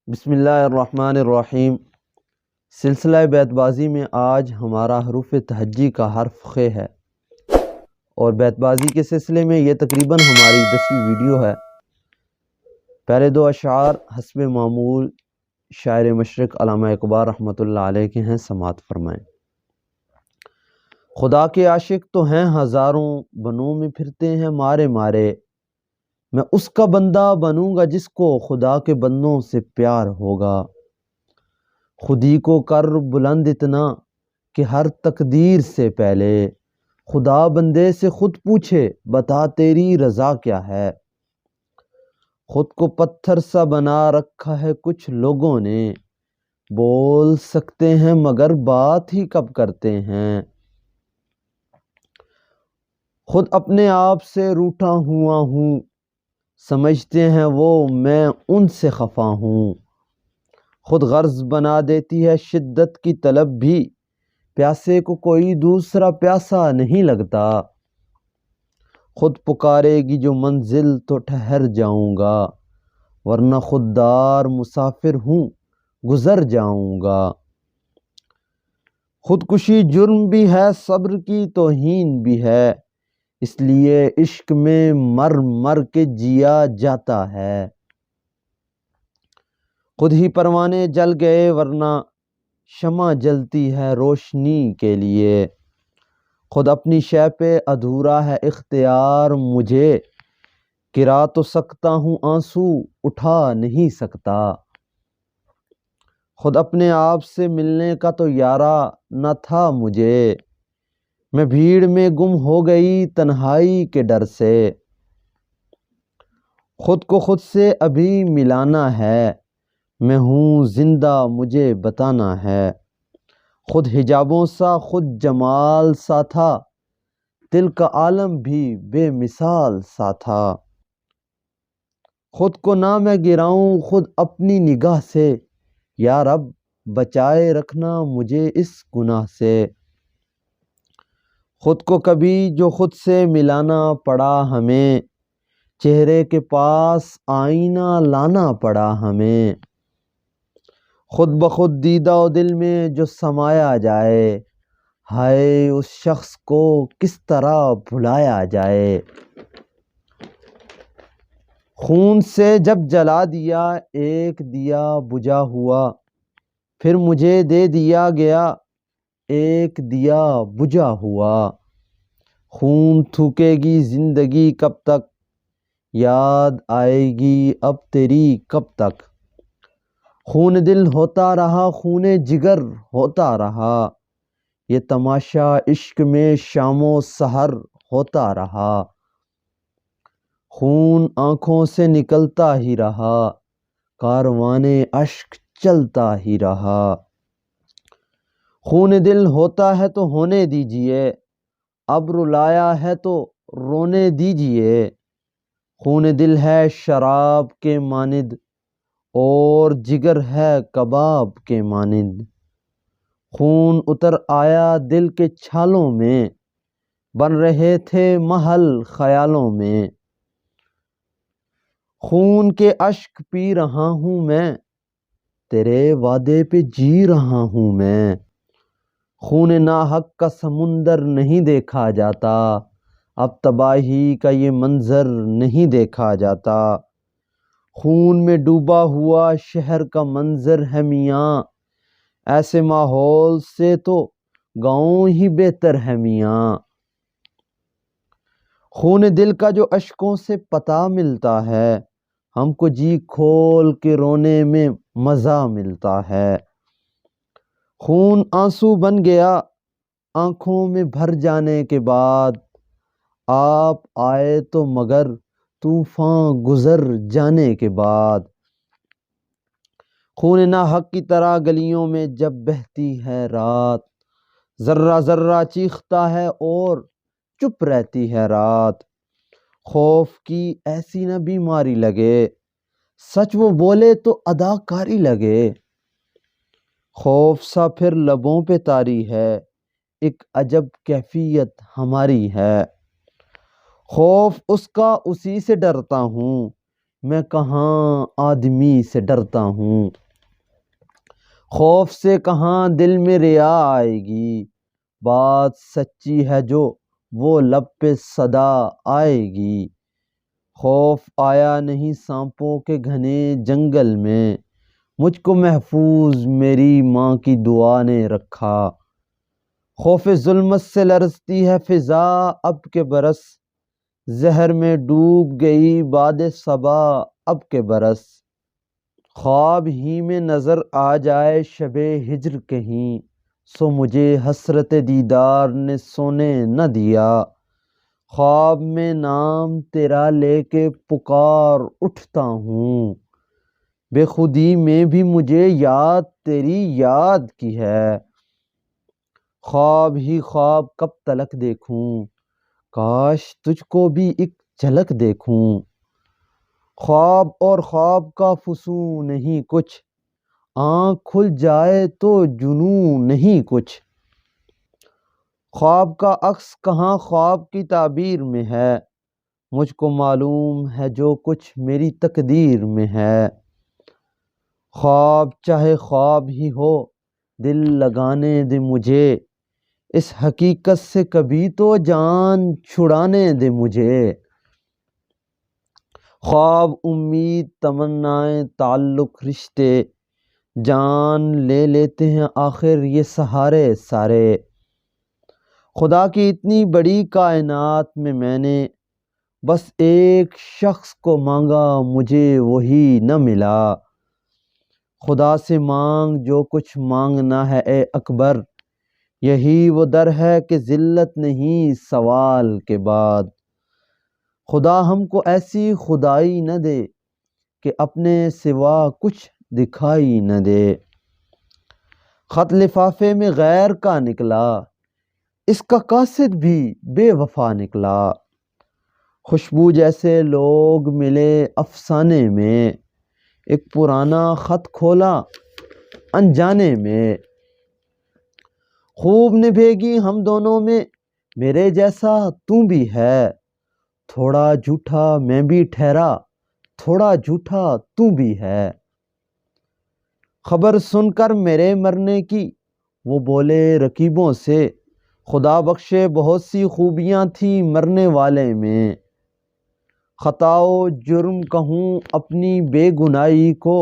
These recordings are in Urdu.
بسم اللہ الرحمن الرحیم۔ سلسلہ بیت بازی میں آج ہمارا حروف تہجی کا حرف خ ہے، اور بیت بازی کے سلسلے میں یہ تقریباً ہماری 10ویں ویڈیو ہے۔ پہلے دو اشعار حسب معمول شاعر مشرق علامہ اقبال رحمۃ اللہ علیہ کے ہیں، سماعت فرمائیں۔ خدا کے عاشق تو ہیں ہزاروں، بنوں میں پھرتے ہیں مارے مارے، میں اس کا بندہ بنوں گا جس کو خدا کے بندوں سے پیار ہوگا۔ خودی کو کر بلند اتنا کہ ہر تقدیر سے پہلے، خدا بندے سے خود پوچھے بتا تیری رضا کیا ہے۔ خود کو پتھر سا بنا رکھا ہے کچھ لوگوں نے، بول سکتے ہیں مگر بات ہی کب کرتے ہیں۔ خود اپنے آپ سے روٹھا ہوا ہوں، سمجھتے ہیں وہ میں ان سے خفا ہوں۔ خود غرض بنا دیتی ہے شدت کی طلب بھی، پیاسے کو کوئی دوسرا پیاسا نہیں لگتا۔ خود پکارے گی جو منزل تو ٹھہر جاؤں گا، ورنہ خوددار مسافر ہوں گزر جاؤں گا۔ خودکشی جرم بھی ہے صبر کی توہین بھی ہے، اس لیے عشق میں مر مر کے جیا جاتا ہے۔ خود ہی پروانے جل گئے ورنہ شمع جلتی ہے روشنی کے لیے۔ خود اپنی شے پہ ادھورا ہے اختیار مجھے، گرا تو سکتا ہوں آنسو اٹھا نہیں سکتا۔ خود اپنے آپ سے ملنے کا تو یارا نہ تھا مجھے، میں بھیڑ میں گم ہو گئی تنہائی کے ڈر سے۔ خود کو خود سے ابھی ملانا ہے، میں ہوں زندہ مجھے بتانا ہے۔ خود حجابوں سا خود جمال سا تھا، دل کا عالم بھی بے مثال سا تھا۔ خود کو نہ میں گراؤں خود اپنی نگاہ سے، یا رب بچائے رکھنا مجھے اس گناہ سے۔ خود کو کبھی جو خود سے ملانا پڑا ہمیں، چہرے کے پاس آئینہ لانا پڑا ہمیں۔ خود بخود دیدہ و دل میں جو سمایا جائے، ہائے اس شخص کو کس طرح بھلایا جائے۔ خون سے جب جلا دیا ایک دیا بجھا ہوا، پھر مجھے دے دیا گیا ایک دیا بجھا ہوا۔ خون تھوکے گی زندگی کب تک، یاد آئے گی اب تیری کب تک۔ خون دل ہوتا رہا خون جگر ہوتا رہا، یہ تماشا عشق میں شام و سحر ہوتا رہا۔ خون آنکھوں سے نکلتا ہی رہا، کاروان اشک چلتا ہی رہا۔ خون دل ہوتا ہے تو ہونے دیجئے، اب رلایا ہے تو رونے دیجئے۔ خون دل ہے شراب کے مانند، اور جگر ہے کباب کے مانند۔ خون اتر آیا دل کے چھالوں میں، بن رہے تھے محل خیالوں میں۔ خون کے اشک پی رہا ہوں میں، تیرے وعدے پہ جی رہا ہوں میں۔ خون ناحق کا سمندر نہیں دیکھا جاتا، اب تباہی کا یہ منظر نہیں دیکھا جاتا۔ خون میں ڈوبا ہوا شہر کا منظر ہے میاں، ایسے ماحول سے تو گاؤں ہی بہتر ہے میاں۔ خون دل کا جو اشکوں سے پتہ ملتا ہے، ہم کو جی کھول کے رونے میں مزہ ملتا ہے۔ خون آنسو بن گیا آنکھوں میں بھر جانے کے بعد، آپ آئے تو مگر طوفان گزر جانے کے بعد۔ خون ناحق کی طرح گلیوں میں جب بہتی ہے رات، ذرہ ذرہ چیختا ہے اور چپ رہتی ہے رات۔ خوف کی ایسی نہ بیماری لگے، سچ وہ بولے تو اداکاری لگے۔ خوف سا پھر لبوں پہ طاری ہے، ایک عجب کیفیت ہماری ہے۔ خوف اس کا اسی سے ڈرتا ہوں، میں کہاں آدمی سے ڈرتا ہوں، خوف سے کہاں دل میں ریا آئے گی، بات سچی ہے جو وہ لب پہ صدا آئے گی، خوف آیا نہیں سانپوں کے گھنے جنگل میں، مجھ کو محفوظ میری ماں کی دعا نے رکھا، خوف ظلمت سے لرزتی ہے فضا اب کے برس، زہر میں ڈوب گئی باد صبا اب کے برس، خواب ہی میں نظر آ جائے شب ہجر کہیں، سو مجھے حسرت دیدار نے سونے نہ دیا، خواب میں نام تیرا لے کے پکار اٹھتا ہوں، بے خودی میں بھی مجھے یاد تیری یاد کی ہے، خواب ہی خواب کب تلک دیکھوں، کاش تجھ کو بھی ایک جھلک دیکھوں، خواب اور خواب کا فسوں نہیں کچھ، آنکھ کھل جائے تو جنوں نہیں کچھ، خواب کا عکس کہاں خواب کی تعبیر میں ہے، مجھ کو معلوم ہے جو کچھ میری تقدیر میں ہے، خواب چاہے خواب ہی ہو دل لگانے دے مجھے، اس حقیقت سے کبھی تو جان چھڑانے دے مجھے، خواب امید تمنائیں تعلق رشتے جان لے لیتے ہیں آخر یہ سہارے سارے، خدا کی اتنی بڑی کائنات میں نے بس ایک شخص کو مانگا مجھے وہی نہ ملا، خدا سے مانگ جو کچھ مانگنا ہے اے اکبر، یہی وہ در ہے کہ ذلت نہیں سوال کے بعد، خدا ہم کو ایسی خدائی نہ دے کہ اپنے سوا کچھ دکھائی نہ دے، خط لفافے میں غیر کا نکلا اس کا قاصد بھی بے وفا نکلا، خوشبو جیسے لوگ ملے افسانے میں، ایک پرانا خط کھولا انجانے میں، خوب نبھیگی ہم دونوں میں میرے جیسا تو بھی ہے، تھوڑا جھوٹا میں بھی ٹھہرا تھوڑا جھوٹا تو بھی ہے، خبر سن کر میرے مرنے کی وہ بولے رقیبوں سے، خدا بخشے بہت سی خوبیاں تھیں مرنے والے میں، خطا و جرم کہوں اپنی بے گناہی کو،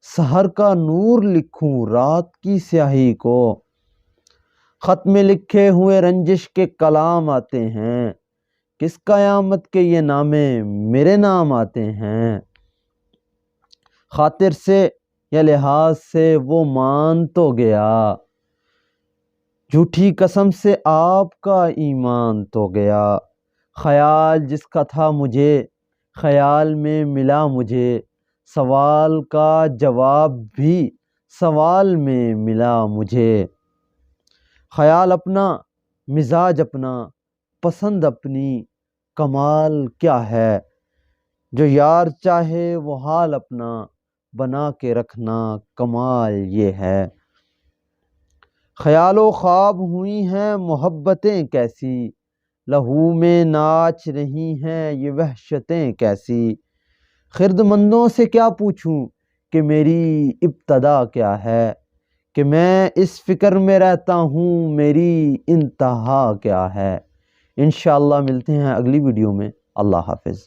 سحر کا نور لکھوں رات کی سیاہی کو، خط میں لکھے ہوئے رنجش کے کلام آتے ہیں، کس قیامت کے یہ نامے میرے نام آتے ہیں، خاطر سے یا لحاظ سے وہ مان تو گیا، جھوٹی قسم سے آپ کا ایمان تو گیا، خیال جس کا تھا مجھے خیال میں ملا مجھے، سوال کا جواب بھی سوال میں ملا مجھے، خیال اپنا مزاج اپنا پسند اپنی کمال کیا ہے، جو یار چاہے وہ حال اپنا بنا کے رکھنا کمال یہ ہے، خیال و خواب ہوئی ہیں محبتیں کیسی، لہو میں ناچ رہی ہیں یہ وحشتیں کیسی، خرد مندوں سے کیا پوچھوں کہ میری ابتدا کیا ہے، کہ میں اس فکر میں رہتا ہوں میری انتہا کیا ہے، انشاءاللہ ملتے ہیں اگلی ویڈیو میں، اللہ حافظ۔